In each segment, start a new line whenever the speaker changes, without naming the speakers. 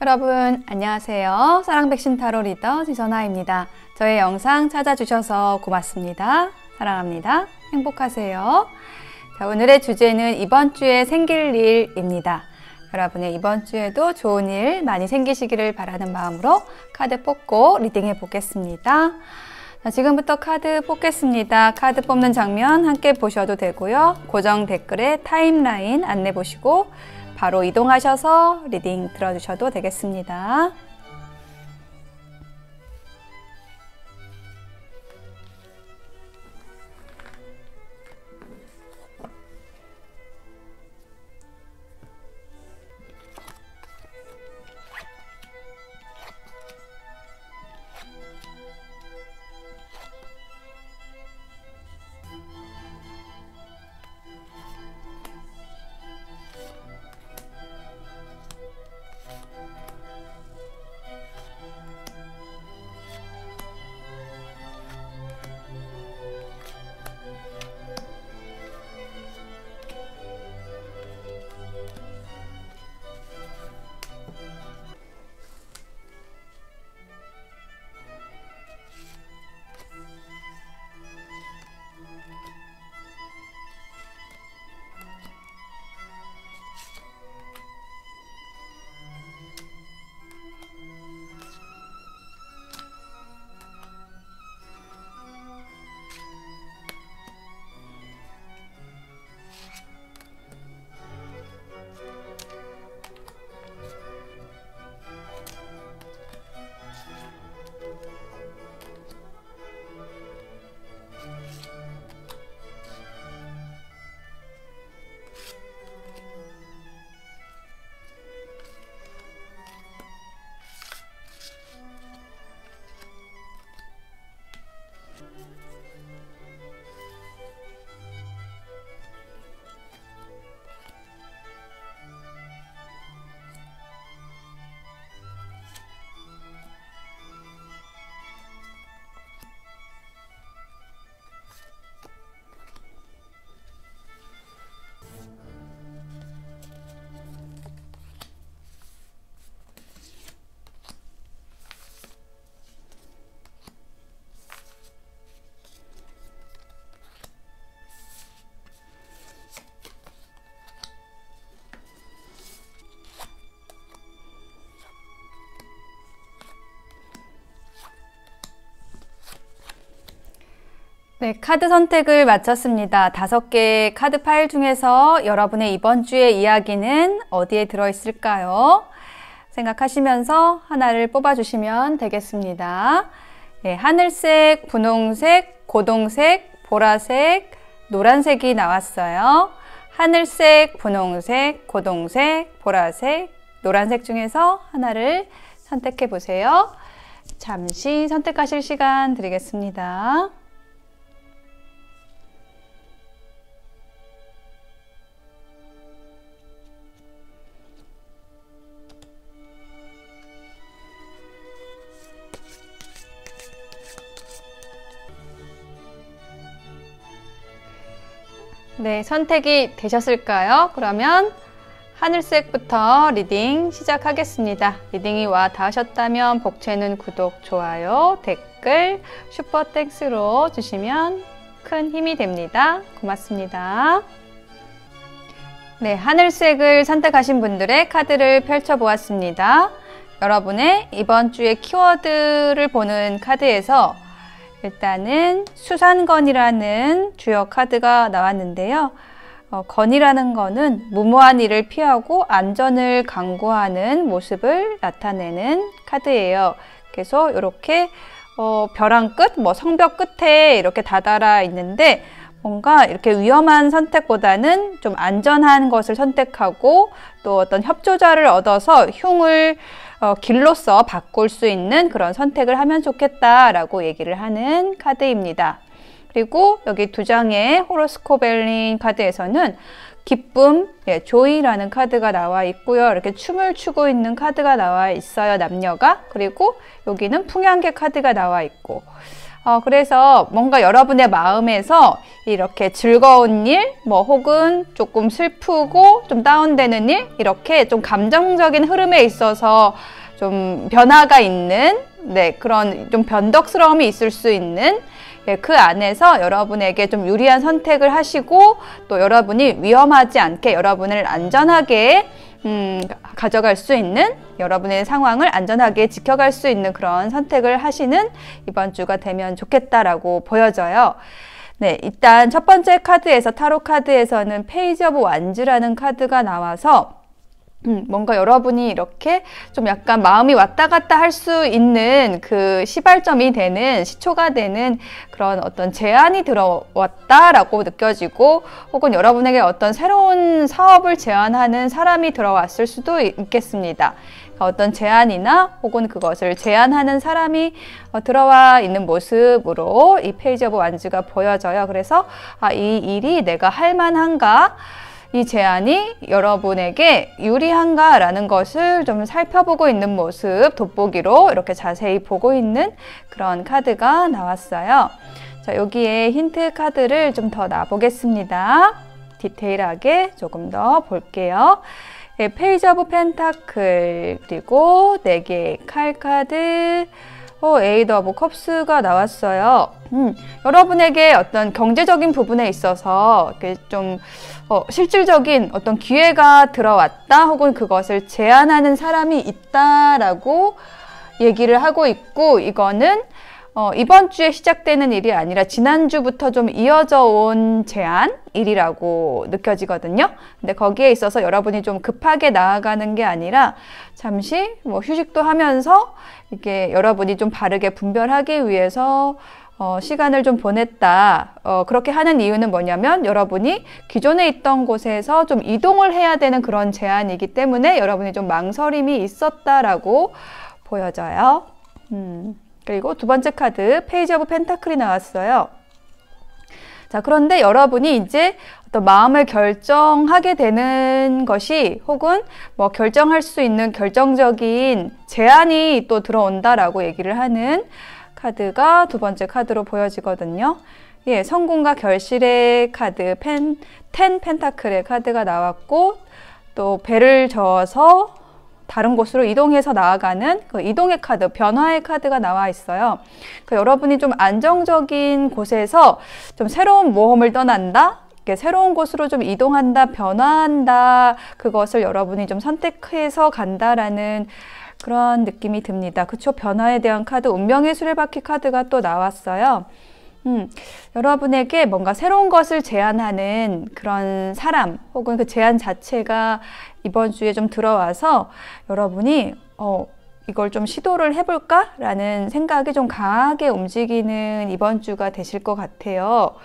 여러분 안녕하세요. 사랑백신 타로 리더 지선아입니다. 저의 영상 찾아주셔서 고맙습니다. 사랑합니다. 행복하세요. 자, 오늘의 주제는 이번 주에 생길 일입니다. 여러분의 이번 주에도 좋은 일 많이 생기시기를 바라는 마음으로 카드 뽑고 리딩해 보겠습니다. 자, 지금부터 카드 뽑겠습니다. 카드 뽑는 장면 함께 보셔도 되고요. 고정 댓글에 타임라인 안내 보시고 바로 이동하셔서 리딩 들어주셔도 되겠습니다. 네, 카드 선택을 마쳤습니다. 5개의 카드 파일 중에서 여러분의 이번 주의 이야기는 어디에 들어있을까요? 생각하시면서 하나를 뽑아주시면 되겠습니다. 네, 하늘색, 분홍색, 고동색, 보라색, 노란색이 나왔어요. 하늘색, 분홍색, 고동색, 보라색, 노란색 중에서 하나를 선택해 보세요. 잠시 선택하실 시간 드리겠습니다. 네, 선택이 되셨을까요? 그러면 하늘색부터 리딩 시작하겠습니다. 리딩이 와 닿으셨다면 복채는 구독, 좋아요, 댓글, 슈퍼땡스로 주시면 큰 힘이 됩니다. 고맙습니다. 네, 하늘색을 선택하신 분들의 카드를 펼쳐보았습니다. 여러분의 이번 주의 키워드를 보는 카드에서 일단은 수산건이라는 주요 카드가 나왔는데요. 건이라는 거는 무모한 일을 피하고 안전을 강구하는 모습을 나타내는 카드예요. 그래서 이렇게 벼랑 끝, 성벽 끝에 이렇게 다다라 있는데 뭔가 이렇게 위험한 선택보다는 좀 안전한 것을 선택하고 또 어떤 협조자를 얻어서 흉을 길로써 바꿀 수 있는 그런 선택을 하면 좋겠다라고 얘기를 하는 카드입니다. 그리고 여기 2장의 호로스코프 엘링 카드에서는 기쁨, 조이라는 카드가 나와 있고요. 이렇게 춤을 추고 있는 카드가 나와 있어요, 남녀가. 그리고 여기는 풍향계 카드가 나와 있고 그래서 뭔가 여러분의 마음에서 이렇게 즐거운 일, 뭐 혹은 조금 슬프고 좀 다운되는 일, 이렇게 좀 감정적인 흐름에 있어서 좀 변화가 있는, 네, 그런 좀 변덕스러움이 있을 수 있는, 예, 그 안에서 여러분에게 좀 유리한 선택을 하시고 또 여러분이 위험하지 않게 여러분을 안전하게 가져갈 수 있는, 여러분의 상황을 안전하게 지켜갈 수 있는 그런 선택을 하시는 이번 주가 되면 좋겠다라고 보여져요. 네, 일단 첫 번째 카드에서, 타로 카드에서는 페이지 오브 완즈라는 카드가 나와서 뭔가 여러분이 이렇게 좀 약간 마음이 왔다 갔다 할 수 있는 그 시발점이 되는, 시초가 되는 그런 어떤 제안이 들어왔다라고 느껴지고, 혹은 여러분에게 어떤 새로운 사업을 제안하는 사람이 들어왔을 수도 있겠습니다. 어떤 제안이나 혹은 그것을 제안하는 사람이 들어와 있는 모습으로 이 페이지 오브 완즈가 보여져요. 그래서 이 일이 내가 할 만한가? 이 제안이 여러분에게 유리한가? 라는 것을 좀 살펴보고 있는 모습, 돋보기로 이렇게 자세히 보고 있는 그런 카드가 나왔어요. 자, 여기에 힌트 카드를 좀 더 놔보겠습니다. 디테일하게 조금 더 볼게요. 네, 페이지 오브 펜타클, 그리고 4개의 칼 카드, 에이드 오브 컵스가 나왔어요. 여러분에게 어떤 경제적인 부분에 있어서 좀 실질적인 어떤 기회가 들어왔다, 혹은 그것을 제안하는 사람이 있다라고 얘기를 하고 있고, 이거는 이번 주에 시작되는 일이 아니라 지난주부터 좀 이어져 온 제안 일이라고 느껴지거든요. 근데 거기에 있어서 여러분이 좀 급하게 나아가는 게 아니라 잠시 뭐 휴식도 하면서 이게 여러분이 좀 바르게 분별하기 위해서 시간을 좀 보냈다. 그렇게 하는 이유는 뭐냐면 여러분이 기존에 있던 곳에서 좀 이동을 해야 되는 그런 제안이기 때문에 여러분이 좀 망설임이 있었다라고 보여져요. 그리고 두 번째 카드, 페이지 오브 펜타클이 나왔어요. 자, 그런데 여러분이 이제 어떤 마음을 결정하게 되는 것이, 혹은 뭐 결정할 수 있는 결정적인 제안이 또 들어온다라고 얘기를 하는 카드가 두 번째 카드로 보여지거든요. 예, 성공과 결실의 카드, 10 펜타클의 카드가 나왔고, 또 배를 저어서 다른 곳으로 이동해서 나아가는 그 이동의 카드, 변화의 카드가 나와 있어요. 그러니까 여러분이 좀 안정적인 곳에서 좀 새로운 모험을 떠난다, 새로운 곳으로 좀 이동한다, 변화한다, 그것을 여러분이 좀 선택해서 간다라는 그런 느낌이 듭니다. 그쵸? 변화에 대한 카드, 운명의 수레바퀴 카드가 또 나왔어요. 여러분에게 뭔가 새로운 것을 제안하는 그런 사람, 혹은 그 제안 자체가 이번 주에 좀 들어와서 여러분이 이걸 좀 시도를 해볼까? 라는 생각이 좀 강하게 움직이는 이번 주가 되실 것 같아요.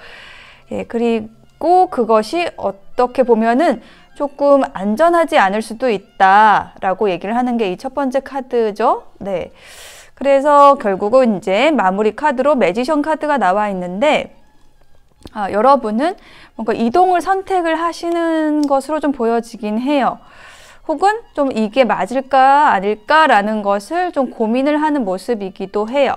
예, 그리고 그것이 어떻게 보면은 조금 안전하지 않을 수도 있다라고 얘기를 하는 게 이 첫 번째 카드죠. 네. 그래서 결국은 이제 마무리 카드로 매지션 카드가 나와 있는데, 여러분은 뭔가 이동을 선택을 하시는 것으로 좀 보여지긴 해요. 혹은 좀 이게 맞을까 아닐까라는 것을 좀 고민을 하는 모습이기도 해요.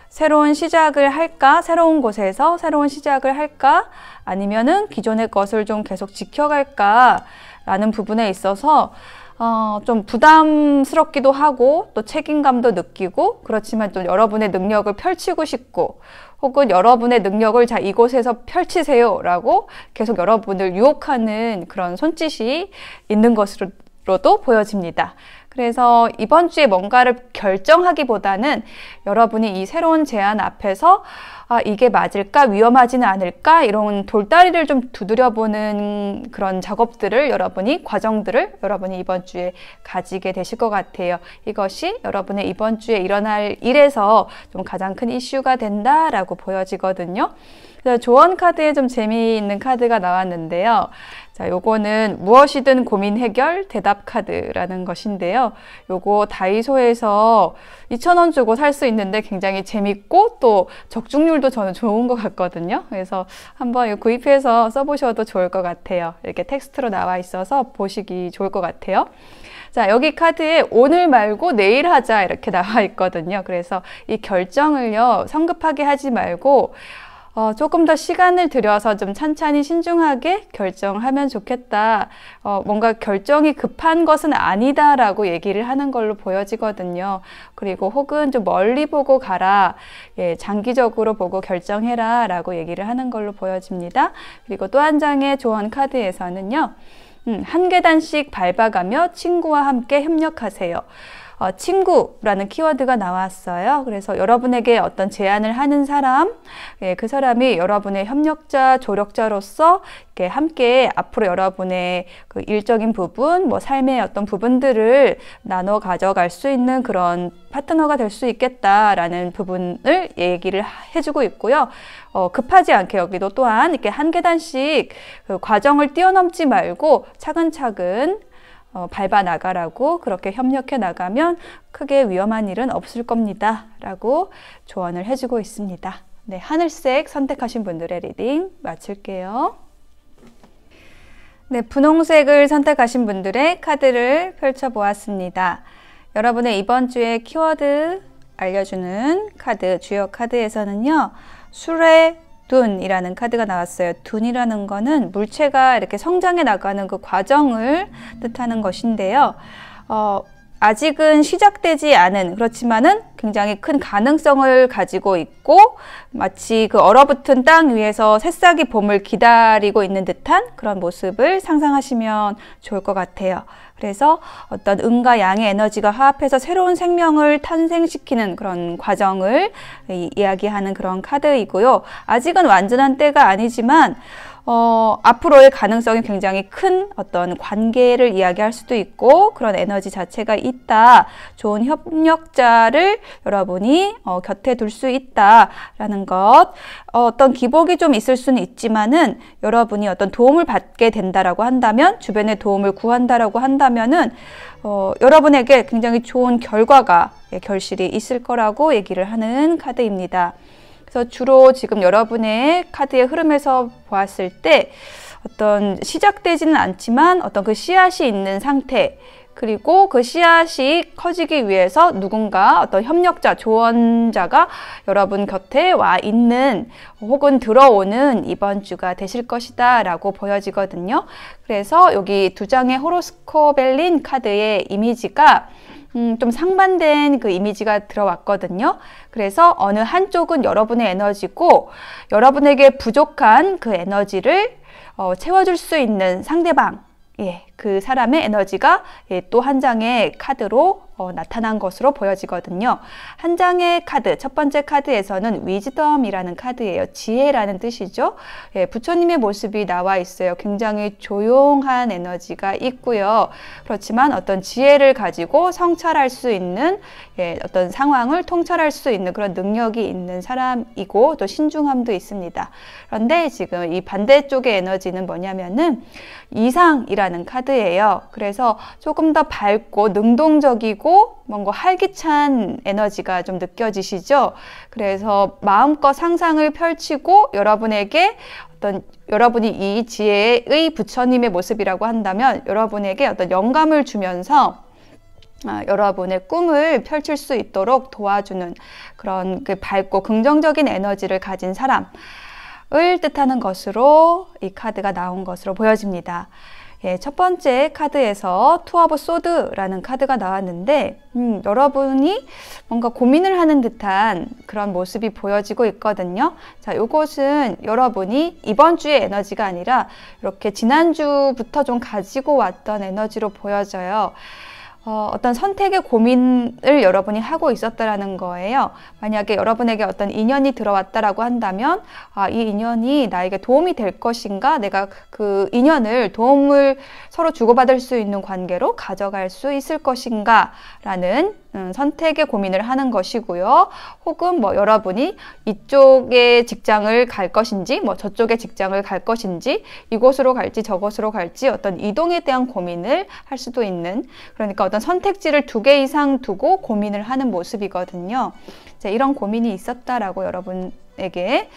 새로운 시작을 할까? 새로운 곳에서 새로운 시작을 할까? 아니면은 기존의 것을 좀 계속 지켜갈까? 라는 부분에 있어서 좀 부담스럽기도 하고 또 책임감도 느끼고, 그렇지만 또 여러분의 능력을 펼치고 싶고, 혹은 여러분의 능력을 자 이곳에서 펼치세요 라고 계속 여러분을 유혹하는 그런 손짓이 있는 것으로도 보여집니다. 그래서 이번 주에 뭔가를 결정하기보다는 여러분이 이 새로운 제안 앞에서 이게 맞을까? 위험하지는 않을까? 이런 돌다리를 좀 두드려보는 그런 작업들을 과정들을 여러분이 이번 주에 가지게 되실 것 같아요. 이것이 여러분의 이번 주에 일어날 일에서 좀 가장 큰 이슈가 된다라고 보여지거든요. 그래서 조언 카드에 좀 재미있는 카드가 나왔는데요. 자, 요거는 무엇이든 고민 해결 대답 카드라는 것인데요. 요거 다이소에서 2,000원 주고 살 수 있는데 굉장히 재밌고 또 적중률도 저는 좋은 것 같거든요. 그래서 한번 이거 구입해서 써보셔도 좋을 것 같아요. 이렇게 텍스트로 나와 있어서 보시기 좋을 것 같아요. 자, 여기 카드에 오늘 말고 내일 하자 이렇게 나와 있거든요. 그래서 이 결정을요, 성급하게 하지 말고 조금 더 시간을 들여서 좀 찬찬히 신중하게 결정하면 좋겠다. 뭔가 결정이 급한 것은 아니다라고 얘기를 하는 걸로 보여지거든요. 그리고 혹은 좀 멀리 보고 가라. 예, 장기적으로 보고 결정해라 라고 얘기를 하는 걸로 보여집니다. 그리고 또 한 장의 조언 카드에서는요. 한 계단씩 밟아가며 친구와 함께 협력하세요. 친구라는 키워드가 나왔어요. 그래서 여러분에게 어떤 제안을 하는 사람, 예, 그 사람이 여러분의 협력자, 조력자로서 이렇게 함께 앞으로 여러분의 그 일적인 부분, 뭐 삶의 어떤 부분들을 나눠 가져갈 수 있는 그런 파트너가 될 수 있겠다라는 부분을 얘기를 해주고 있고요. 급하지 않게 여기도 또한 이렇게 한 계단씩 그 과정을 뛰어넘지 말고 차근차근 밟아 나가라고, 그렇게 협력해 나가면 크게 위험한 일은 없을 겁니다 라고 조언을 해주고 있습니다. 네, 하늘색 선택하신 분들의 리딩 마칠게요. 네, 분홍색을 선택하신 분들의 카드를 펼쳐보았습니다. 여러분의 이번 주의 키워드 알려주는 카드, 주요 카드에서는요, 수레 둔이라는 카드가 나왔어요. 둔이라는 거는 물체가 이렇게 성장해 나가는 그 과정을 뜻하는 것인데요. 아직은 시작되지 않은, 그렇지만은 굉장히 큰 가능성을 가지고 있고, 마치 그 얼어붙은 땅 위에서 새싹이 봄을 기다리고 있는 듯한 그런 모습을 상상하시면 좋을 것 같아요. 그래서 어떤 음과 양의 에너지가 화합해서 새로운 생명을 탄생시키는 그런 과정을 이야기하는 그런 카드이고요. 아직은 완전한 때가 아니지만 앞으로의 가능성이 굉장히 큰 어떤 관계를 이야기할 수도 있고, 그런 에너지 자체가 있다. 좋은 협력자를 여러분이 곁에 둘 수 있다라는 것. 어떤 기복이 좀 있을 수는 있지만은 여러분이 어떤 도움을 받게 된다라고 한다면, 주변의 도움을 구한다라고 한다면은 여러분에게 굉장히 좋은 결과가, 결실이 있을 거라고 얘기를 하는 카드입니다. 그래서 주로 지금 여러분의 카드의 흐름에서 보았을 때 어떤 시작되지는 않지만 어떤 그 씨앗이 있는 상태, 그리고 그 씨앗이 커지기 위해서 누군가 어떤 협력자, 조언자가 여러분 곁에 와 있는, 혹은 들어오는 이번 주가 되실 것이다 라고 보여지거든요. 그래서 여기 두 장의 호로스코벨린 카드의 이미지가 좀 상반된 그 이미지가 들어왔거든요. 그래서 어느 한쪽은 여러분의 에너지고, 여러분에게 부족한 그 에너지를 채워줄 수 있는 상대방, 예, 그 사람의 에너지가 또 한 장의 카드로 나타난 것으로 보여지거든요. 한 장의 카드, 첫 번째 카드에서는 위즈덤이라는 카드예요. 지혜라는 뜻이죠. 예, 부처님의 모습이 나와 있어요. 굉장히 조용한 에너지가 있고요. 그렇지만 어떤 지혜를 가지고 성찰할 수 있는, 어떤 상황을 통찰할 수 있는 그런 능력이 있는 사람이고, 또 신중함도 있습니다. 그런데 지금 이 반대쪽의 에너지는 뭐냐면은 이상이라는 카드예요. 그래서 조금 더 밝고 능동적이고 뭔가 활기찬 에너지가 좀 느껴지시죠? 그래서 마음껏 상상을 펼치고, 여러분에게 여러분이 이 지혜의 부처님의 모습이라고 한다면 여러분에게 어떤 영감을 주면서 여러분의 꿈을 펼칠 수 있도록 도와주는 그런 그 밝고 긍정적인 에너지를 가진 사람을 뜻하는 것으로 이 카드가 나온 것으로 보여집니다. 예, 첫 번째 카드에서 투 오브 소드라는 카드가 나왔는데, 여러분이 뭔가 고민을 하는 듯한 그런 모습이 보여지고 있거든요. 자, 요것은 여러분이 이번 주의 에너지가 아니라 이렇게 지난주부터 좀 가지고 왔던 에너지로 보여져요. 어떤 선택의 고민을 여러분이 하고 있었다라는 거예요. 만약에 여러분에게 어떤 인연이 들어왔다라고 한다면, 이 인연이 나에게 도움이 될 것인가, 내가 그 인연을 도움을 서로 주고받을 수 있는 관계로 가져갈 수 있을 것인가 라는 선택의 고민을 하는 것이고요. 혹은 뭐 여러분이 이쪽의 직장을 갈 것인지, 뭐 저쪽의 직장을 갈 것인지, 이곳으로 갈지 저곳으로 갈지 어떤 이동에 대한 고민을 할 수도 있는, 그러니까 어떤 선택지를 2개 이상 두고 고민을 하는 모습이거든요. 이런 고민이 있었다라고 여러분에게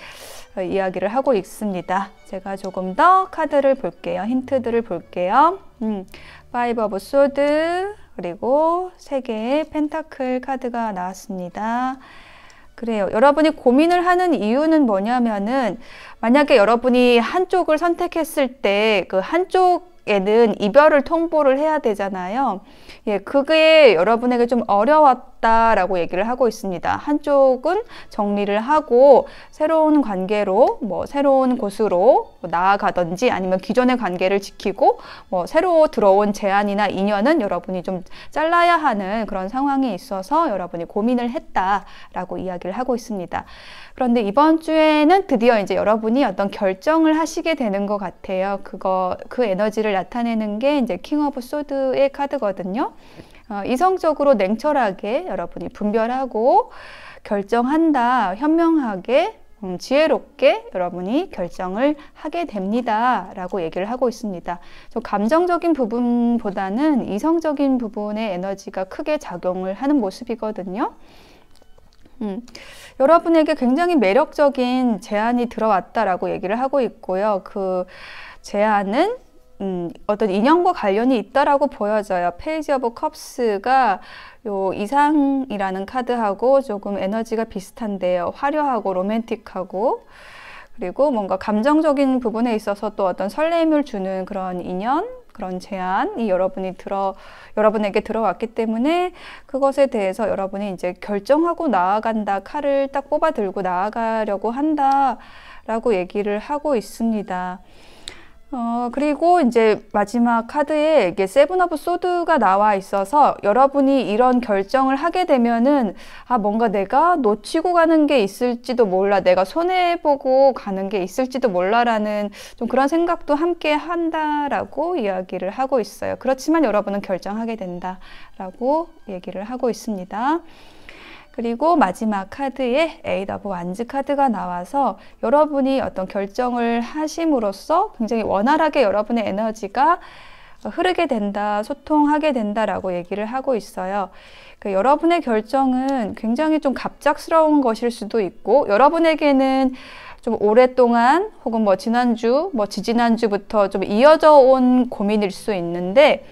이야기를 하고 있습니다. 제가 조금 더 카드를 볼게요. 힌트들을 볼게요. Five of Swords, 그리고 3개의 펜타클 카드가 나왔습니다. 그래요. 여러분이 고민을 하는 이유는 뭐냐면은 만약에 여러분이 한쪽을 선택했을 때 그 한쪽에는 이별을 통보를 해야 되잖아요. 예, 그게 여러분에게 좀 어려웠다라고 얘기를 하고 있습니다. 한쪽은 정리를 하고 새로운 관계로 새로운 곳으로 나아가든지 아니면 기존의 관계를 지키고 새로 들어온 제안이나 인연은 여러분이 좀 잘라야 하는 그런 상황이 있어서 여러분이 고민을 했다라고 이야기를 하고 있습니다. 그런데 이번 주에는 드디어 이제 여러분이 어떤 결정을 하시게 되는 것 같아요. 그 에너지를 나타내는 게 이제 킹 오브 소드의 카드거든요. 이성적으로 냉철하게 여러분이 분별하고 결정한다, 현명하게, 지혜롭게 여러분이 결정을 하게 됩니다 라고 얘기를 하고 있습니다. 감정적인 부분보다는 이성적인 부분의 에너지가 크게 작용을 하는 모습이거든요. 여러분에게 굉장히 매력적인 제안이 들어왔다라고 얘기를 하고 있고요. 그 제안은 어떤 인연과 관련이 있다라고 보여져요. 페이지 오브 컵스가 요 이상이라는 카드하고 조금 에너지가 비슷한데요. 화려하고 로맨틱하고 그리고 뭔가 감정적인 부분에 있어서 또 어떤 설렘을 주는 그런 인연, 그런 제안이 여러분에게 들어왔기 때문에 그것에 대해서 여러분이 이제 결정하고 나아간다, 칼을 딱 뽑아 들고 나아가려고 한다라고 얘기를 하고 있습니다. 그리고 이제 마지막 카드에 이게 세븐 오브 소드가 나와 있어서 여러분이 이런 결정을 하게 되면은 뭔가 내가 놓치고 가는 게 있을지도 몰라, 내가 손해보고 가는 게 있을지도 몰라라는 좀 그런 생각도 함께 한다라고 이야기를 하고 있어요. 그렇지만 여러분은 결정하게 된다라고 얘기를 하고 있습니다. 그리고 마지막 카드에 에잇 오브 완즈 카드가 나와서 여러분이 어떤 결정을 하심으로써 굉장히 원활하게 여러분의 에너지가 흐르게 된다, 소통하게 된다라고 얘기를 하고 있어요. 여러분의 결정은 굉장히 좀 갑작스러운 것일 수도 있고 여러분에게는 좀 오랫동안 혹은 지난주, 지지난주부터 좀 이어져 온 고민일 수 있는데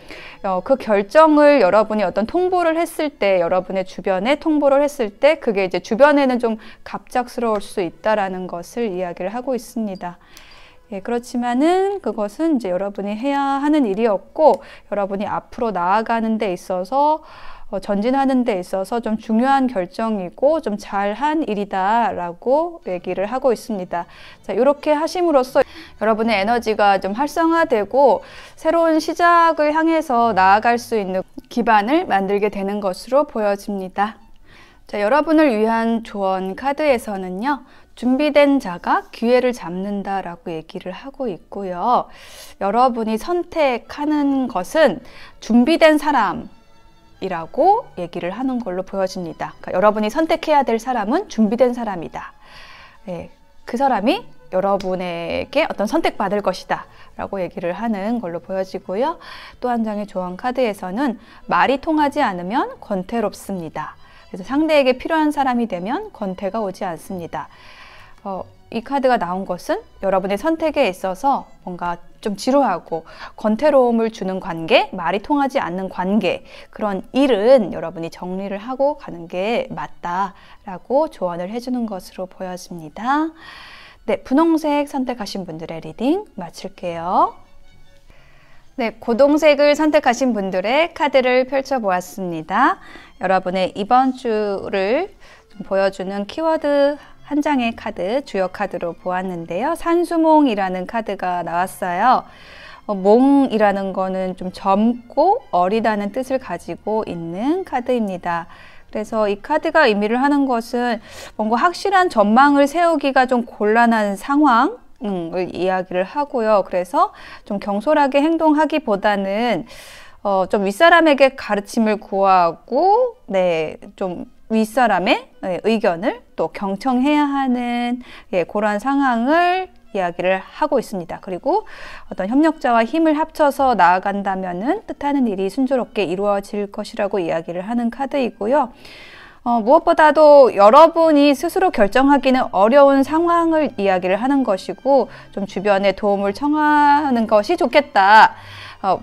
그 결정을 여러분이 어떤 통보를 했을 때, 여러분의 주변에 통보를 했을 때 그게 이제 주변에는 좀 갑작스러울 수 있다라는 것을 이야기를 하고 있습니다. 예, 그렇지만은 그것은 이제 여러분이 해야 하는 일이었고 여러분이 앞으로 나아가는 데 있어서 전진하는 데 있어서 좀 중요한 결정이고 좀 잘한 일이다 라고 얘기를 하고 있습니다. 자, 이렇게 하심으로써 여러분의 에너지가 좀 활성화되고 새로운 시작을 향해서 나아갈 수 있는 기반을 만들게 되는 것으로 보여집니다. 자, 여러분을 위한 조언 카드에서는요, 준비된 자가 기회를 잡는다 라고 얘기를 하고 있고요. 여러분이 선택하는 것은 준비된 사람 이라고 얘기를 하는 걸로 보여집니다. 그러니까 여러분이 선택해야 될 사람은 준비된 사람이다. 네, 그 사람이 여러분에게 어떤 선택받을 것이다 라고 얘기를 하는 걸로 보여지고요. 또 한 장의 조언 카드에서는 말이 통하지 않으면 권태롭습니다. 그래서 상대에게 필요한 사람이 되면 권태가 오지 않습니다. 이 카드가 나온 것은 여러분의 선택에 있어서 뭔가 좀 지루하고 권태로움을 주는 관계, 말이 통하지 않는 관계, 그런 일은 여러분이 정리를 하고 가는 게 맞다라고 조언을 해주는 것으로 보여집니다. 네, 분홍색 선택하신 분들의 리딩 마칠게요. 네, 고동색을 선택하신 분들의 카드를 펼쳐보았습니다. 여러분의 이번 주를 좀 보여주는 키워드 한 장의 카드, 주요 카드로 보았는데요. 산수몽이라는 카드가 나왔어요. 몽이라는 거는 좀 젊고 어리다는 뜻을 가지고 있는 카드입니다. 그래서 이 카드가 의미를 하는 것은 뭔가 확실한 전망을 세우기가 좀 곤란한 상황을 이야기를 하고요. 그래서 좀 경솔하게 행동하기보다는 좀 윗사람에게 가르침을 구하고, 네, 좀 윗사람의 의견을 또 경청해야 하는 그런 상황을 이야기를 하고 있습니다. 그리고 어떤 협력자와 힘을 합쳐서 나아간다면은 뜻하는 일이 순조롭게 이루어질 것이라고 이야기를 하는 카드이고요. 무엇보다도 여러분이 스스로 결정하기는 어려운 상황을 이야기를 하는 것이고 좀 주변에 도움을 청하는 것이 좋겠다.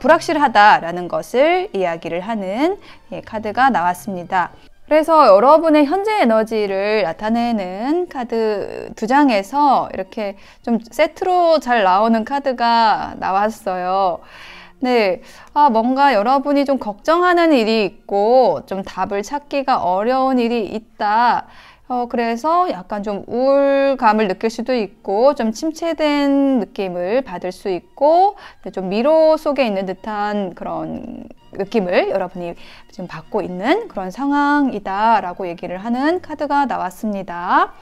불확실하다라는 것을 이야기를 하는 카드가 나왔습니다. 그래서 여러분의 현재 에너지를 나타내는 카드 2장에서 이렇게 좀 세트로 잘 나오는 카드가 나왔어요. 네, 뭔가 여러분이 좀 걱정하는 일이 있고 좀 답을 찾기가 어려운 일이 있다. 그래서 약간 좀 우울감을 느낄 수도 있고 좀 침체된 느낌을 받을 수 있고 좀 미로 속에 있는 듯한 그런 느낌을 여러분이 지금 받고 있는 그런 상황이다 라고 얘기를 하는 카드가 나왔습니다.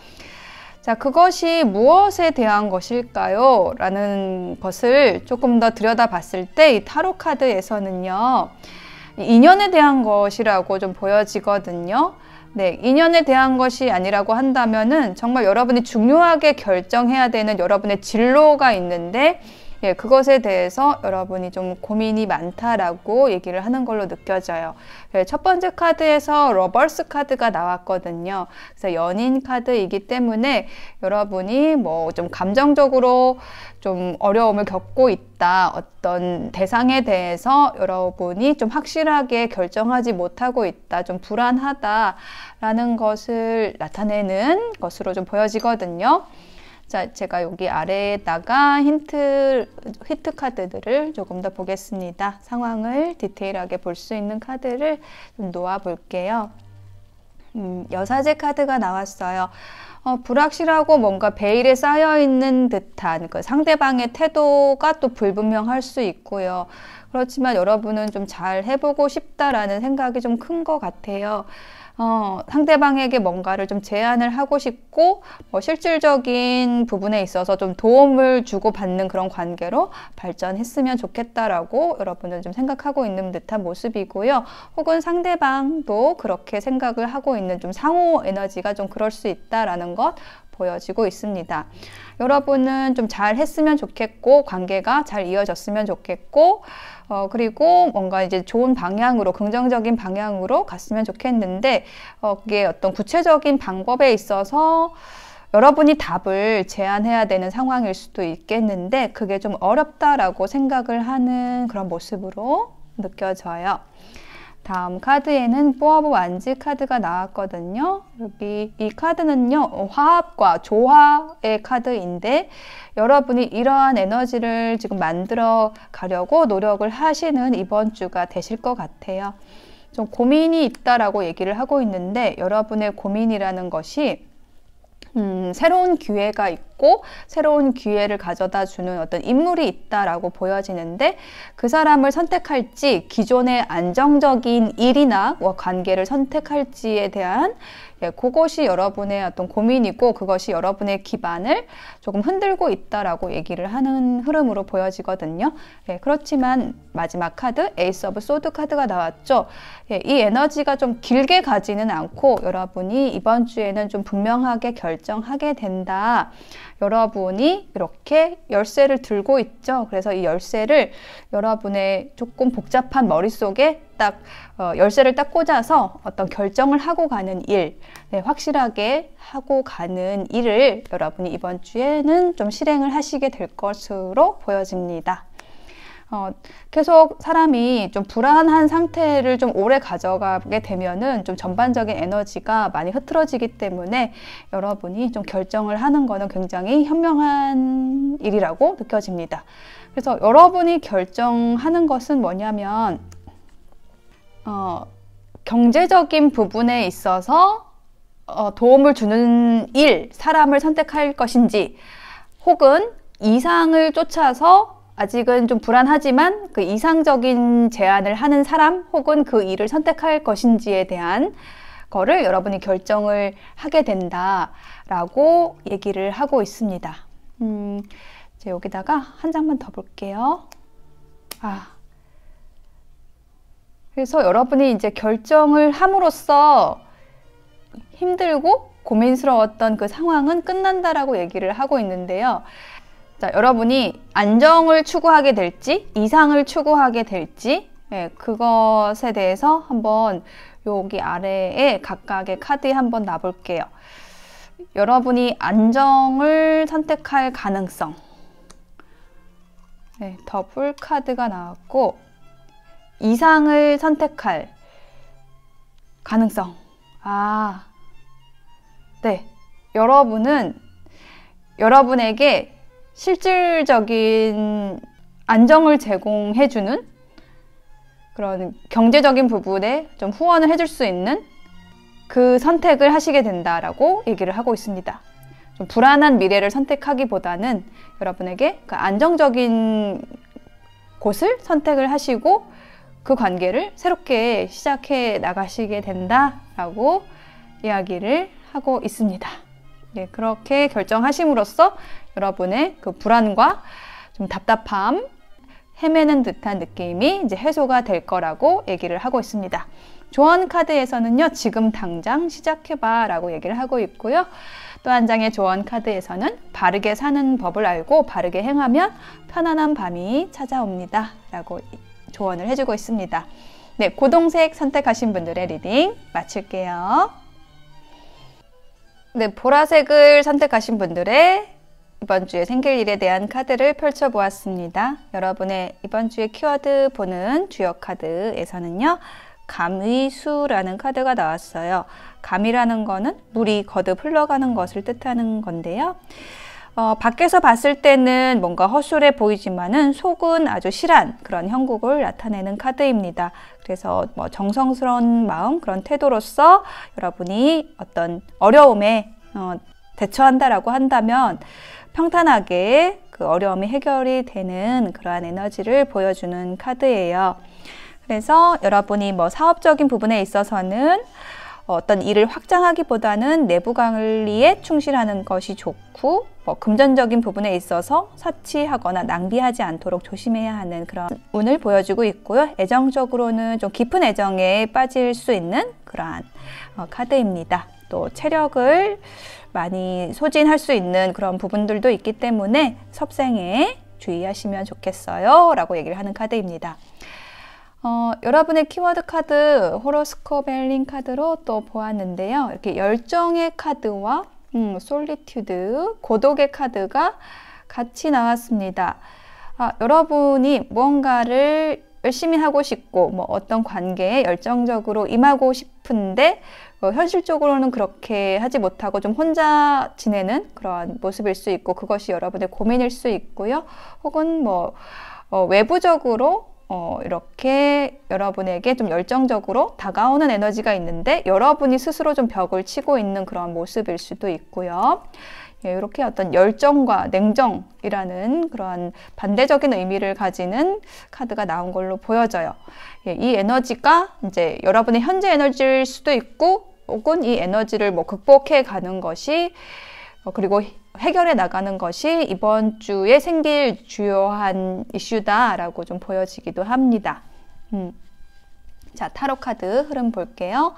자, 그것이 무엇에 대한 것일까요? 라는 것을 조금 더 들여다봤을 때 이 타로 카드에서는요, 인연에 대한 것이라고 좀 보여지거든요. 네, 인연에 대한 것이 아니라고 한다면은 정말 여러분이 중요하게 결정해야 되는 여러분의 진로가 있는데 그것에 대해서 여러분이 좀 고민이 많다라고 얘기를 하는 걸로 느껴져요. 첫 번째 카드에서 러버스 카드가 나왔거든요. 그래서 연인 카드이기 때문에 여러분이 뭐 좀 감정적으로 좀 어려움을 겪고 있다. 어떤 대상에 대해서 여러분이 좀 확실하게 결정하지 못하고 있다. 좀 불안하다라는 것을 나타내는 것으로 좀 보여지거든요. 자, 제가 여기 아래에다가 힌트 카드들을 조금 더 보겠습니다. 상황을 디테일하게 볼 수 있는 카드를 좀 놓아 볼게요. 여사제 카드가 나왔어요. 불확실하고 뭔가 베일에 쌓여 있는 듯한 그 상대방의 태도가 또 불분명할 수 있고요. 그렇지만 여러분은 좀 잘 해보고 싶다라는 생각이 좀 큰 것 같아요. 상대방에게 뭔가를 좀 제안을 하고 싶고 실질적인 부분에 있어서 좀 도움을 주고받는 그런 관계로 발전했으면 좋겠다라고 여러분은 좀 생각하고 있는 듯한 모습이고요. 혹은 상대방도 그렇게 생각을 하고 있는 좀 상호 에너지가 좀 그럴 수 있다라는 것 보여지고 있습니다. 여러분은 좀 잘 했으면 좋겠고 관계가 잘 이어졌으면 좋겠고 그리고 뭔가 이제 좋은 방향으로 긍정적인 방향으로 갔으면 좋겠는데 그게 어떤 구체적인 방법에 있어서 여러분이 답을 제안해야 되는 상황일 수도 있겠는데 그게 좀 어렵다라고 생각을 하는 그런 모습으로 느껴져요. 다음 카드에는 4 오브 완즈 카드가 나왔거든요. 여기 이 카드는요, 화합과 조화의 카드인데 여러분이 이러한 에너지를 지금 만들어 가려고 노력을 하시는 이번 주가 되실 것 같아요. 좀 고민이 있다라고 얘기를 하고 있는데 여러분의 고민이라는 것이 새로운 기회가 있고 새로운 기회를 가져다 주는 어떤 인물이 있다라고 보여지는데 그 사람을 선택할지 기존의 안정적인 일이나 관계를 선택할지에 대한 그것이 여러분의 어떤 고민이고 그것이 여러분의 기반을 조금 흔들고 있다라고 얘기를 하는 흐름으로 보여지거든요. 그렇지만 마지막 카드 에이스 오브 소드 카드가 나왔죠. 이 에너지가 좀 길게 가지는 않고 여러분이 이번 주에는 좀 분명하게 결정하게 된다. 여러분이 이렇게 열쇠를 들고 있죠. 그래서 이 열쇠를 여러분의 조금 복잡한 머릿속에 딱 열쇠를 딱 꽂아서 어떤 결정을 하고 가는 일, 확실하게 하고 가는 일을 여러분이 이번 주에는 좀 실행을 하시게 될 것으로 보여집니다. 계속 사람이 좀 불안한 상태를 좀 오래 가져가게 되면은 좀 전반적인 에너지가 많이 흐트러지기 때문에 여러분이 좀 결정을 하는 거는 굉장히 현명한 일이라고 느껴집니다. 그래서 여러분이 결정하는 것은 뭐냐면 경제적인 부분에 있어서 도움을 주는 일, 사람을 선택할 것인지 혹은 이상을 쫓아서 아직은 좀 불안하지만 그 이상적인 제안을 하는 사람 혹은 그 일을 선택할 것인지에 대한 거를 여러분이 결정을 하게 된다라고 얘기를 하고 있습니다. 이제 여기다가 한 장만 더 볼게요. 그래서 여러분이 이제 결정을 함으로써 힘들고 고민스러웠던 그 상황은 끝난다라고 얘기를 하고 있는데요. 자, 여러분이 안정을 추구하게 될지 이상을 추구하게 될지 그것에 대해서 한번 여기 아래에 각각의 카드에 한번 놔볼게요. 여러분이 안정을 선택할 가능성 네, 더블 카드가 나왔고 이상을 선택할 가능성. 네. 여러분은 여러분에게 실질적인 안정을 제공해주는 그런 경제적인 부분에 좀 후원을 해줄 수 있는 그 선택을 하시게 된다라고 얘기를 하고 있습니다. 좀 불안한 미래를 선택하기보다는 여러분에게 그 안정적인 곳을 선택을 하시고 그 관계를 새롭게 시작해 나가시게 된다라고 이야기를 하고 있습니다. 네, 그렇게 결정하심으로써 여러분의 그 불안과 좀 답답함, 헤매는 듯한 느낌이 이제 해소가 될 거라고 얘기를 하고 있습니다. 조언 카드에서는요, 지금 당장 시작해봐 라고 얘기를 하고 있고요. 또 한 장의 조언 카드에서는 바르게 사는 법을 알고 바르게 행하면 편안한 밤이 찾아옵니다 라고 조언을 해주고 있습니다. 네, 고동색 선택하신 분들의 리딩 마칠게요. 네, 보라색을 선택하신 분들의 이번 주에 생길 일에 대한 카드를 펼쳐보았습니다. 여러분의 이번 주에 키워드 보는 주요 카드에서는요, 감의수라는 카드가 나왔어요. 감이라는 거는 물이 거듭 흘러가는 것을 뜻하는 건데요. 밖에서 봤을 때는 뭔가 허술해 보이지만은 속은 아주 실한 그런 형국을 나타내는 카드입니다. 그래서 뭐 정성스러운 마음, 그런 태도로서 여러분이 어떤 어려움에 대처한다라고 한다면 평탄하게 그 어려움이 해결이 되는 그러한 에너지를 보여주는 카드예요. 그래서 여러분이 뭐 사업적인 부분에 있어서는 어떤 일을 확장하기보다는 내부 관리에 충실하는 것이 좋고, 뭐 금전적인 부분에 있어서 사치하거나 낭비하지 않도록 조심해야 하는 그런 운을 보여주고 있고요. 애정적으로는 좀 깊은 애정에 빠질 수 있는 그러한 카드입니다. 또 체력을 많이 소진할 수 있는 그런 부분들도 있기 때문에 섭생에 주의하시면 좋겠어요 라고 얘기를 하는 카드입니다. 여러분의 키워드 카드 호로스코프 헬링 카드로 또 보았는데요. 이렇게 열정의 카드와 솔리튜드, 고독의 카드가 같이 나왔습니다. 여러분이 무언가를 열심히 하고 싶고 뭐 어떤 관계에 열정적으로 임하고 싶은데 현실적으로는 그렇게 하지 못하고 좀 혼자 지내는 그런 모습일 수 있고, 그것이 여러분의 고민일 수 있고요. 혹은 뭐 외부적으로 이렇게 여러분에게 좀 열정적으로 다가오는 에너지가 있는데 여러분이 스스로 좀 벽을 치고 있는 그런 모습일 수도 있고요. 예, 이렇게 어떤 열정과 냉정이라는 그런 반대적인 의미를 가지는 카드가 나온 걸로 보여져요. 예, 이 에너지가 이제 여러분의 현재 에너지일 수도 있고, 혹은 이 에너지를 뭐 극복해 가는 것이 그리고 해결해 나가는 것이 이번 주에 생길 주요한 이슈다라고 좀 보여지기도 합니다. 자, 타로 카드 흐름 볼게요.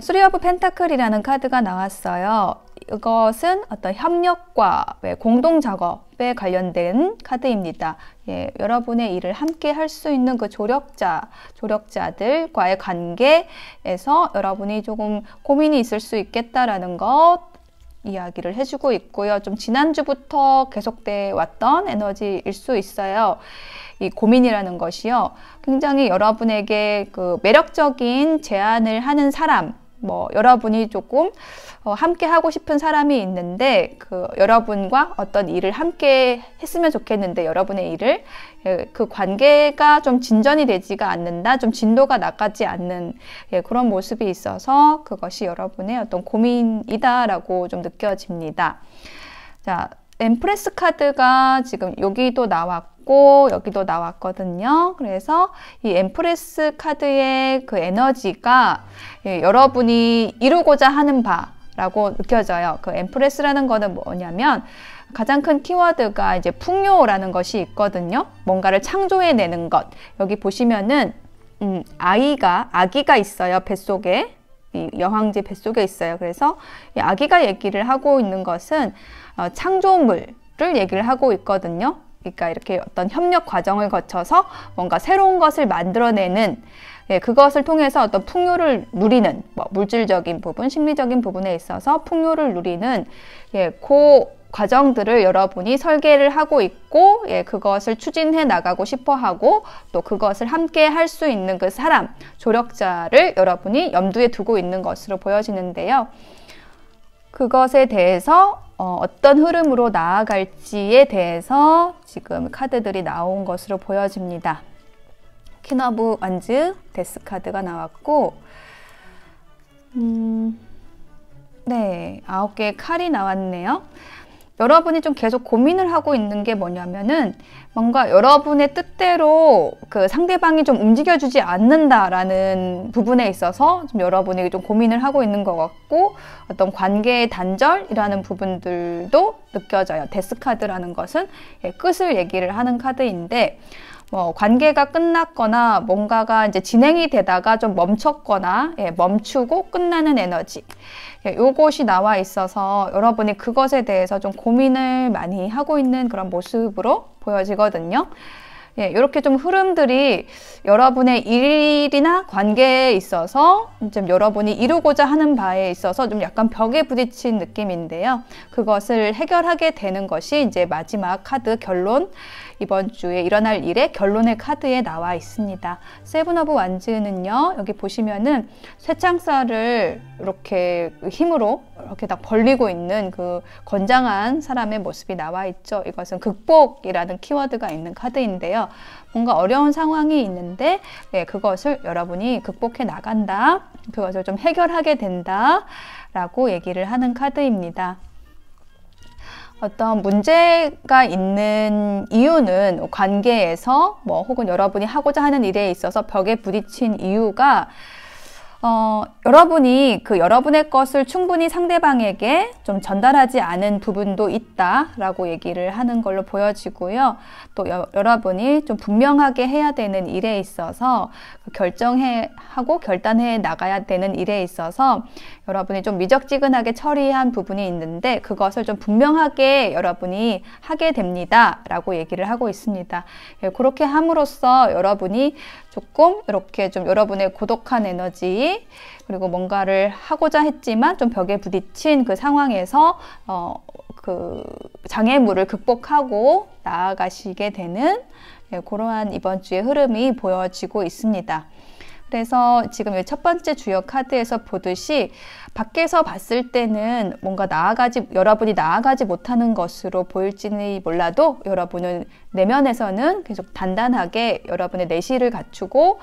쓰리 오브 펜타클이라는 카드가 나왔어요. 이것은 어떤 협력과 공동 작업에 관련된 카드입니다. 예, 여러분의 일을 함께 할 수 있는 그 조력자들과의 관계에서 여러분이 조금 고민이 있을 수 있겠다라는 것 이야기를 해주고 있고요. 좀 지난주부터 계속돼 왔던 에너지일 수 있어요. 이 고민이라는 것이요, 굉장히 여러분에게 그 매력적인 제안을 하는 사람, 뭐 여러분이 조금 함께 하고 싶은 사람이 있는데 그 여러분과 어떤 일을 함께 했으면 좋겠는데 여러분의 일을 그 관계가 좀 진전이 되지가 않는다, 좀 진도가 나가지 않는 그런 모습이 있어서 그것이 여러분의 어떤 고민이다라고 좀 느껴집니다. 자, 엠프레스 카드가 지금 여기도 나왔고 여기도 나왔거든요. 그래서 이 엠프레스 카드의 그 에너지가 여러분이 이루고자 하는 바라고 느껴져요. 그 엠프레스라는 거는 뭐냐면 가장 큰 키워드가 이제 풍요라는 것이 있거든요. 뭔가를 창조해내는 것. 여기 보시면은 아기가 있어요. 뱃속에. 이 여황제 뱃속에 있어요. 그래서 이 아기가 얘기를 하고 있는 것은 창조물을 얘기를 하고 있거든요. 그러니까 이렇게 어떤 협력 과정을 거쳐서 뭔가 새로운 것을 만들어내는, 그것을 통해서 어떤 풍요를 누리는, 뭐 물질적인 부분, 심리적인 부분에 있어서 풍요를 누리는, 그 과정들을 여러분이 설계를 하고 있고, 예, 그것을 추진해 나가고 싶어 하고, 또 그것을 함께 할 수 있는 그 사람, 조력자를 여러분이 염두에 두고 있는 것으로 보여지는데요. 그것에 대해서 어떤 흐름으로 나아갈지에 대해서 지금 카드들이 나온 것으로 보여집니다. 퀸 오브 원즈, 데스 카드가 나왔고, 네, 9개의 칼이 나왔네요. 여러분이 좀 계속 고민을 하고 있는 게 뭐냐면은 뭔가 여러분의 뜻대로 그 상대방이 좀 움직여주지 않는다라는 부분에 있어서 좀 여러분이 좀 고민을 하고 있는 것 같고, 어떤 관계의 단절이라는 부분들도 느껴져요. 데스 카드라는 것은 끝을 얘기를 하는 카드인데, 관계가 끝났거나 뭔가가 이제 진행이 되다가 좀 멈췄거나, 멈추고 끝나는 에너지, 요것이 나와 있어서 여러분이 그것에 대해서 좀 고민을 많이 하고 있는 그런 모습으로 보여지거든요. 이렇게 좀 흐름들이 여러분의 일이나 관계에 있어서 좀 여러분이 이루고자 하는 바에 있어서 좀 약간 벽에 부딪힌 느낌인데요. 그것을 해결하게 되는 것이 이제 마지막 카드 결론, 이번 주에 일어날 일의 결론의 카드에 나와 있습니다. 세븐 오브 완즈는요, 여기 보시면은 쇠창살을 이렇게 힘으로 이렇게 딱 벌리고 있는 그 건장한 사람의 모습이 나와 있죠. 이것은 극복이라는 키워드가 있는 카드인데요. 뭔가 어려운 상황이 있는데, 그것을 여러분이 극복해 나간다, 그것을 좀 해결하게 된다 라고 얘기를 하는 카드입니다. 어떤 문제가 있는 이유는 관계에서 혹은 여러분이 하고자 하는 일에 있어서 벽에 부딪힌 이유가 여러분이 여러분의 것을 충분히 상대방에게 좀 전달하지 않은 부분도 있다라고 얘기를 하는 걸로 보여지고요. 또 여러분이 좀 분명하게 해야 되는 일에 있어서 결정하고 결단해 나가야 되는 일에 있어서 여러분이 좀 미적지근하게 처리한 부분이 있는데, 그것을 좀 분명하게 여러분이 하게 됩니다 라고 얘기를 하고 있습니다. 그렇게 함으로써 여러분이 조금 이렇게 좀 여러분의 고독한 에너지, 그리고 뭔가를 하고자 했지만 좀 벽에 부딪힌 그 상황에서 그 장애물을 극복하고 나아가시게 되는 그러한 이번 주의 흐름이 보여지고 있습니다. 그래서 지금 첫 번째 주요 카드에서 보듯이 밖에서 봤을 때는 뭔가 여러분이 나아가지 못하는 것으로 보일지는 몰라도, 여러분은 내면에서는 계속 단단하게 여러분의 내실을 갖추고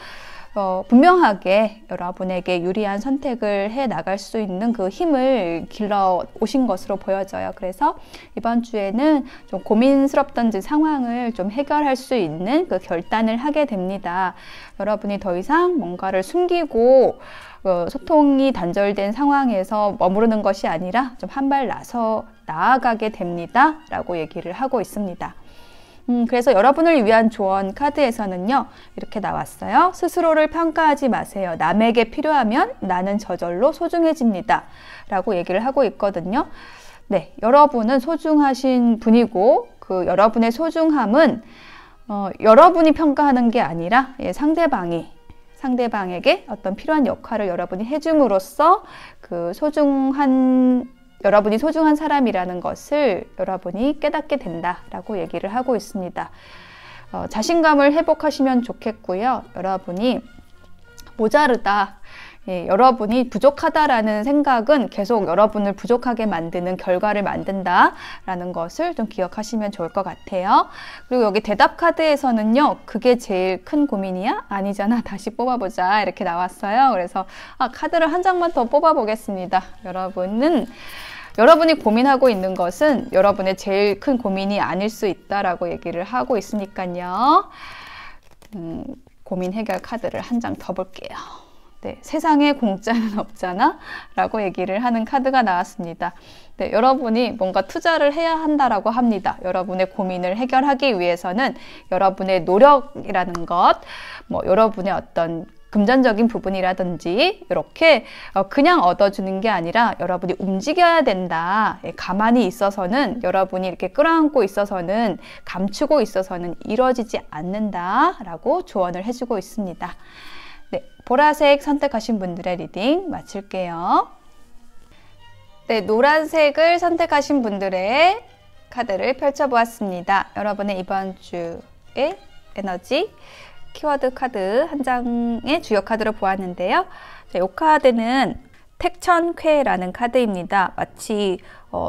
분명하게 여러분에게 유리한 선택을 해 나갈 수 있는 그 힘을 길러 오신 것으로 보여져요. 그래서 이번 주에는 좀 고민스럽던 상황을 좀 해결할 수 있는 그 결단을 하게 됩니다. 여러분이 더 이상 뭔가를 숨기고 소통이 단절된 상황에서 머무르는 것이 아니라 좀 한 발 나아가게 됩니다 라고 얘기를 하고 있습니다. 그래서 여러분을 위한 조언 카드에서는요, 이렇게 나왔어요. 스스로를 평가하지 마세요. 남에게 필요하면 나는 저절로 소중해집니다 라고 얘기를 하고 있거든요. 네, 여러분은 소중하신 분이고, 그 여러분의 소중함은 여러분이 평가하는 게 아니라 상대방에게 어떤 필요한 역할을 여러분이 해줌으로써 여러분이 소중한 사람이라는 것을 여러분이 깨닫게 된다라고 얘기를 하고 있습니다. 자신감을 회복하시면 좋겠고요. 여러분이 모자르다, 여러분이 부족하다라는 생각은 계속 여러분을 부족하게 만드는 결과를 만든다라는 것을 좀 기억하시면 좋을 것 같아요. 그리고 여기 대답 카드에서는요, 그게 제일 큰 고민이야? 아니잖아. 다시 뽑아보자. 이렇게 나왔어요. 그래서 카드를 한 장만 더 뽑아보겠습니다. 여러분이 고민하고 있는 것은 여러분의 제일 큰 고민이 아닐 수 있다라고 얘기를 하고 있으니까요. 고민 해결 카드를 한 장 더 볼게요. 네, 세상에 공짜는 없잖아 라고 얘기를 하는 카드가 나왔습니다. 네, 여러분이 뭔가 투자를 해야 한다라고 합니다. 여러분의 고민을 해결하기 위해서는 여러분의 노력이라는 것, 여러분의 어떤 금전적인 부분이라든지 이렇게 그냥 얻어주는 게 아니라 여러분이 움직여야 된다. 가만히 있어서는, 여러분이 이렇게 끌어안고 있어서는, 감추고 있어서는 이루어지지 않는다라고 조언을 해주고 있습니다. 네, 보라색 선택하신 분들의 리딩 마칠게요. 네, 노란색을 선택하신 분들의 카드를 펼쳐보았습니다. 여러분의 이번 주의 에너지 키워드 카드 한 장의 주요 카드로 보았는데요. 이 카드는 택천쾌라는 카드입니다. 마치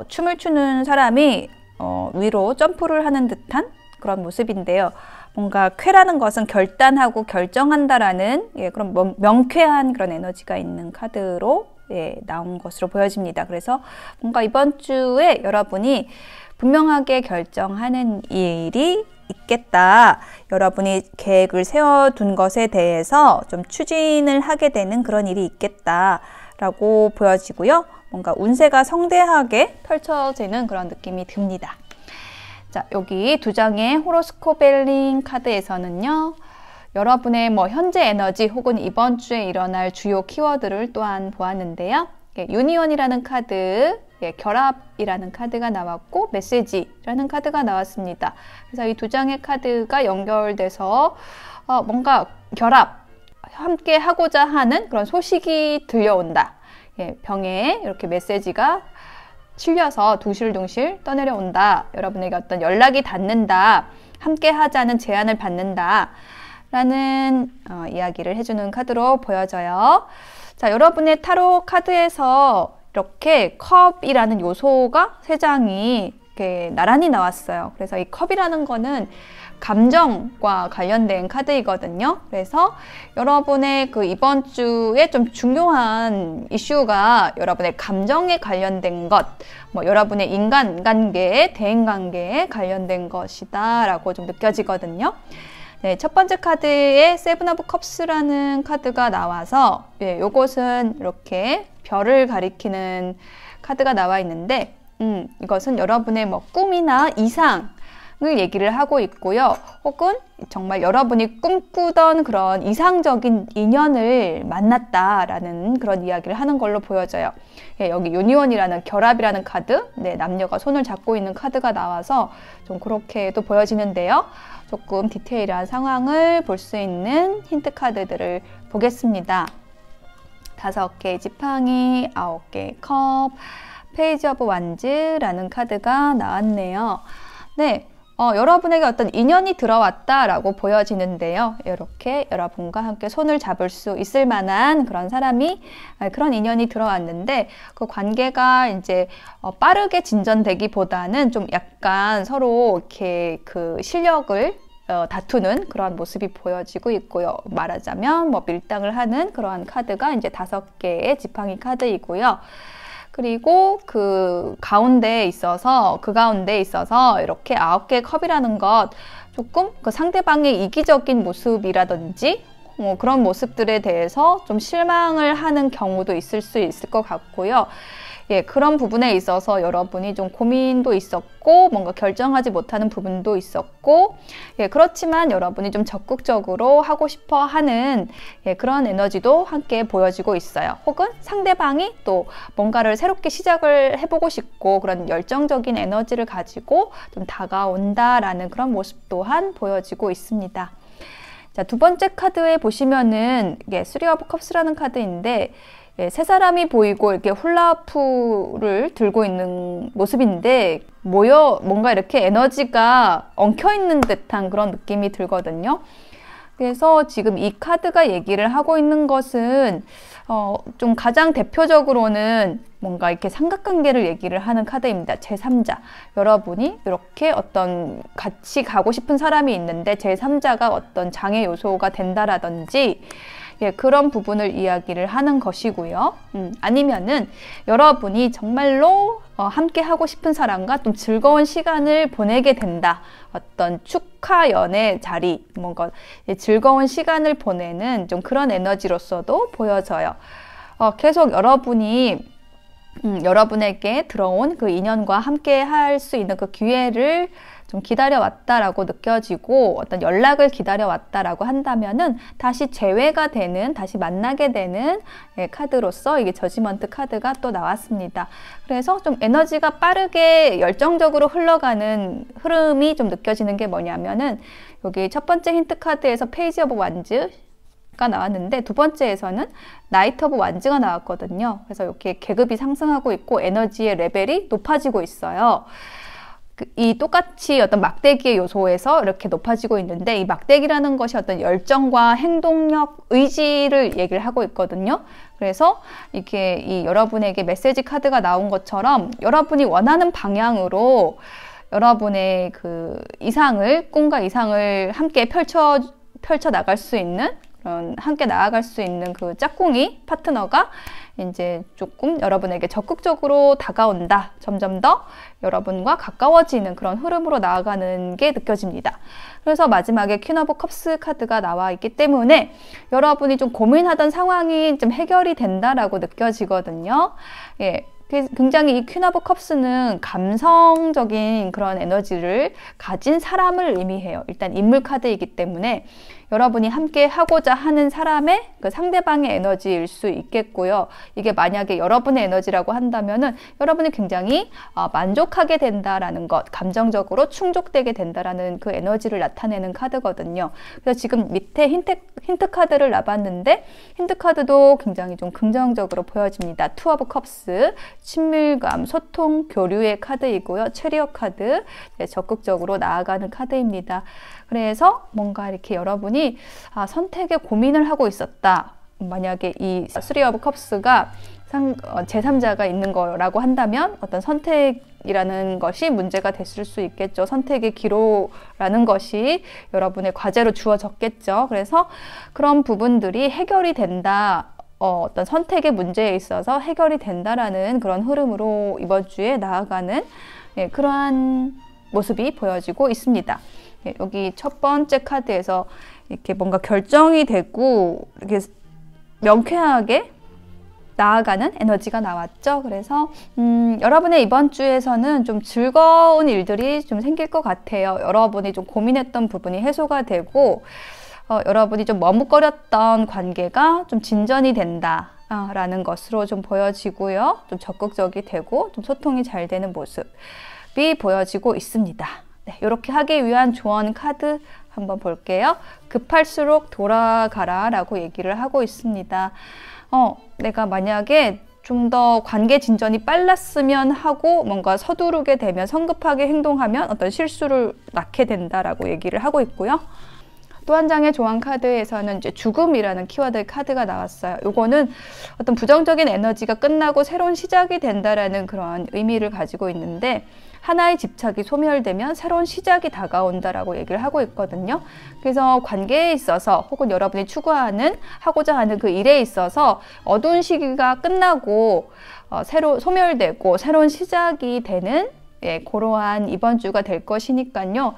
춤을 추는 사람이 위로 점프를 하는 듯한 그런 모습인데요. 뭔가 쾌라는 것은 결단하고 결정한다라는 그런 명쾌한 그런 에너지가 있는 카드로 나온 것으로 보여집니다. 그래서 뭔가 이번 주에 여러분이 분명하게 결정하는 일이 있겠다. 여러분이 계획을 세워둔 것에 대해서 좀 추진을 하게 되는 그런 일이 있겠다라고 보여지고요. 뭔가 운세가 성대하게 펼쳐지는 그런 느낌이 듭니다. 자, 여기 두 장의 호로스코벨링 카드에서는요. 여러분의 현재 에너지 혹은 이번 주에 일어날 주요 키워드를 또한 보았는데요. 유니온이라는 카드, 결합이라는 카드가 나왔고 메시지라는 카드가 나왔습니다. 그래서 이 두 장의 카드가 연결돼서 뭔가 결합, 함께 하고자 하는 그런 소식이 들려온다. 병에 이렇게 메시지가 실려서 둥실둥실 떠내려온다. 여러분에게 어떤 연락이 닿는다. 함께 하자는 제안을 받는다. 라는 이야기를 해주는 카드로 보여져요. 자, 여러분의 타로 카드에서 이렇게 컵이라는 요소가 세 장이 이렇게 나란히 나왔어요. 그래서 이 컵이라는 거는 감정과 관련된 카드이거든요. 그래서 여러분의 그 이번 주에 좀 중요한 이슈가 여러분의 감정에 관련된 것, 여러분의 인간관계, 대인관계에 관련된 것이다 라고 좀 느껴지거든요. 네, 첫 번째 카드에 세븐 오브 컵스라는 카드가 나와서 요것은 이렇게 별을 가리키는 카드가 나와 있는데 이것은 여러분의 꿈이나 이상을 얘기를 하고 있고요. 혹은 정말 여러분이 꿈꾸던 그런 이상적인 인연을 만났다라는 그런 이야기를 하는 걸로 보여져요. 여기 유니온이라는 결합이라는 카드, 남녀가 손을 잡고 있는 카드가 나와서 좀 그렇게도 보여지는데요. 조금 디테일한 상황을 볼 수 있는 힌트 카드들을 보겠습니다. 5개의 지팡이, 9개의 컵, 페이지 오브 완즈라는 카드가 나왔네요. 네, 여러분에게 어떤 인연이 들어왔다라고 보여지는데요. 이렇게 여러분과 함께 손을 잡을 수 있을 만한 그런 사람이, 그런 인연이 들어왔는데 그 관계가 이제 빠르게 진전되기보다는 좀 약간 서로 이렇게 그 실력을 다투는 그러한 모습이 보여지고 있고요. 말하자면 밀당을 하는 그러한 카드가 이제 5개의 지팡이 카드이고요. 그리고 그 가운데에 있어서 이렇게 9개의 컵이라는 것, 조금 그 상대방의 이기적인 모습이라든지 그런 모습들에 대해서 좀 실망을 하는 경우도 있을 수 있을 것 같고요. 그런 부분에 있어서 여러분이 좀 고민도 있었고 뭔가 결정하지 못하는 부분도 있었고 그렇지만 여러분이 좀 적극적으로 하고 싶어 하는 그런 에너지도 함께 보여지고 있어요. 혹은 상대방이 또 뭔가를 새롭게 시작을 해보고 싶고 그런 열정적인 에너지를 가지고 좀 다가온다라는 그런 모습 또한 보여지고 있습니다. 자, 두 번째 카드에 보시면은 이게 3 오브 컵스라는 카드인데 세 사람이 보이고 이렇게 훌라후프를 들고 있는 모습인데 뭔가 이렇게 에너지가 엉켜있는 듯한 그런 느낌이 들거든요. 그래서 지금 이 카드가 얘기를 하고 있는 것은 좀 가장 대표적으로는 뭔가 이렇게 삼각관계를 얘기를 하는 카드입니다. 제3자. 여러분이 이렇게 어떤 같이 가고 싶은 사람이 있는데 제3자가 어떤 장애 요소가 된다라든지 그런 부분을 이야기를 하는 것이고요. 아니면은 여러분이 정말로 함께 하고 싶은 사람과 좀 즐거운 시간을 보내게 된다. 어떤 축하 연애 자리, 뭔가 즐거운 시간을 보내는 좀 그런 에너지로서도 보여져요. 계속 여러분에게 들어온 그 인연과 함께 할 수 있는 그 기회를 좀 기다려왔다라고 느껴지고 어떤 연락을 기다려왔다라고 한다면은 다시 재회가 되는, 다시 만나게 되는 카드로서 이게 저지먼트 카드가 또 나왔습니다. 그래서 좀 에너지가 빠르게 열정적으로 흘러가는 흐름이 좀 느껴지는 게 뭐냐면은 여기 첫 번째 힌트 카드에서 페이지 오브 완즈 가 나왔는데 두 번째에서는 나이트 오브 완즈가 나왔거든요. 그래서 이렇게 계급이 상승하고 있고 에너지의 레벨이 높아지고 있어요. 이 똑같이 어떤 막대기의 요소에서 이렇게 높아지고 있는데, 이 막대기라는 것이 어떤 열정과 행동력, 의지를 얘기를 하고 있거든요. 그래서 이렇게 이 여러분에게 메시지 카드가 나온 것처럼 여러분이 원하는 방향으로 여러분의 그 이상을, 꿈과 이상을 함께 펼쳐 나갈 수 있는, 그런 함께 나아갈 수 있는 그 짝꿍이, 파트너가 이제 조금 여러분에게 적극적으로 다가온다. 점점 더 여러분과 가까워지는 그런 흐름으로 나아가는 게 느껴집니다. 그래서 마지막에 퀸 오브 컵스 카드가 나와 있기 때문에 여러분이 좀 고민하던 상황이 좀 해결이 된다라고 느껴지거든요. 예. 굉장히 이 퀸 오브 컵스는 감성적인 그런 에너지를 가진 사람을 의미해요. 일단 인물 카드이기 때문에 여러분이 함께 하고자 하는 사람의 그 상대방의 에너지일 수 있겠고요. 이게 만약에 여러분의 에너지라고 한다면은 여러분이 굉장히 만족하게 된다라는 것, 감정적으로 충족되게 된다라는 그 에너지를 나타내는 카드거든요. 그래서 지금 밑에 힌트 카드를 놔봤는데, 힌트 카드도 굉장히 좀 긍정적으로 보여집니다. 투 오브 컵스, 친밀감, 소통, 교류의 카드이고요. 체리엇 카드, 적극적으로 나아가는 카드입니다. 그래서 뭔가 이렇게 여러분이 선택에 고민을 하고 있었다. 만약에 이 쓰리 오브 컵스가 제3자가 있는 거라고 한다면 어떤 선택이라는 것이 문제가 됐을 수 있겠죠. 선택의 기로라는 것이 여러분의 과제로 주어졌겠죠. 그래서 그런 부분들이 해결이 된다. 어떤 선택의 문제에 있어서 해결이 된다라는 그런 흐름으로 이번 주에 나아가는 그러한 모습이 보여지고 있습니다. 여기 첫 번째 카드에서 이렇게 뭔가 결정이 되고 이렇게 명쾌하게 나아가는 에너지가 나왔죠. 그래서 여러분의 이번 주에서는 좀 즐거운 일들이 좀 생길 것 같아요. 여러분이 좀 고민했던 부분이 해소가 되고 여러분이 좀 머뭇거렸던 관계가 좀 진전이 된다 라는 것으로 좀 보여지고요. 좀 적극적이 되고 좀 소통이 잘 되는 모습이 보여지고 있습니다. 네, 이렇게 하기 위한 조언 카드 한번 볼게요. 급할수록 돌아가라 라고 얘기를 하고 있습니다. 내가 만약에 좀 더 관계 진전이 빨랐으면 하고 뭔가 서두르게 되면, 성급하게 행동하면 어떤 실수를 낳게 된다라고 얘기를 하고 있고요. 또 한 장의 조언 카드에서는 이제 죽음이라는 키워드 카드가 나왔어요. 요거는 어떤 부정적인 에너지가 끝나고 새로운 시작이 된다라는 그런 의미를 가지고 있는데, 하나의 집착이 소멸되면 새로운 시작이 다가온다라고 얘기를 하고 있거든요. 그래서 관계에 있어서 혹은 여러분이 추구하는, 하고자 하는 그 일에 있어서 어두운 시기가 끝나고 새로 소멸되고 새로운 시작이 되는 그러한 이번 주가 될 것이니까요.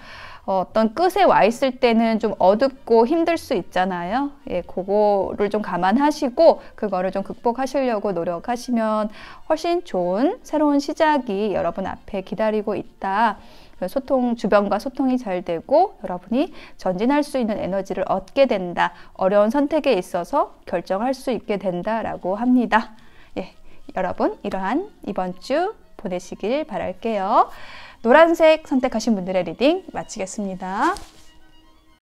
어떤 끝에 와 있을 때는 좀 어둡고 힘들 수 있잖아요. 그거를 좀 감안하시고 그거를 좀 극복하시려고 노력하시면 훨씬 좋은 새로운 시작이 여러분 앞에 기다리고 있다. 주변과 소통이 잘 되고 여러분이 전진할 수 있는 에너지를 얻게 된다. 어려운 선택에 있어서 결정할 수 있게 된다라고 합니다. 여러분 이러한 이번 주 보내시길 바랄게요. 노란색 선택하신 분들의 리딩 마치겠습니다.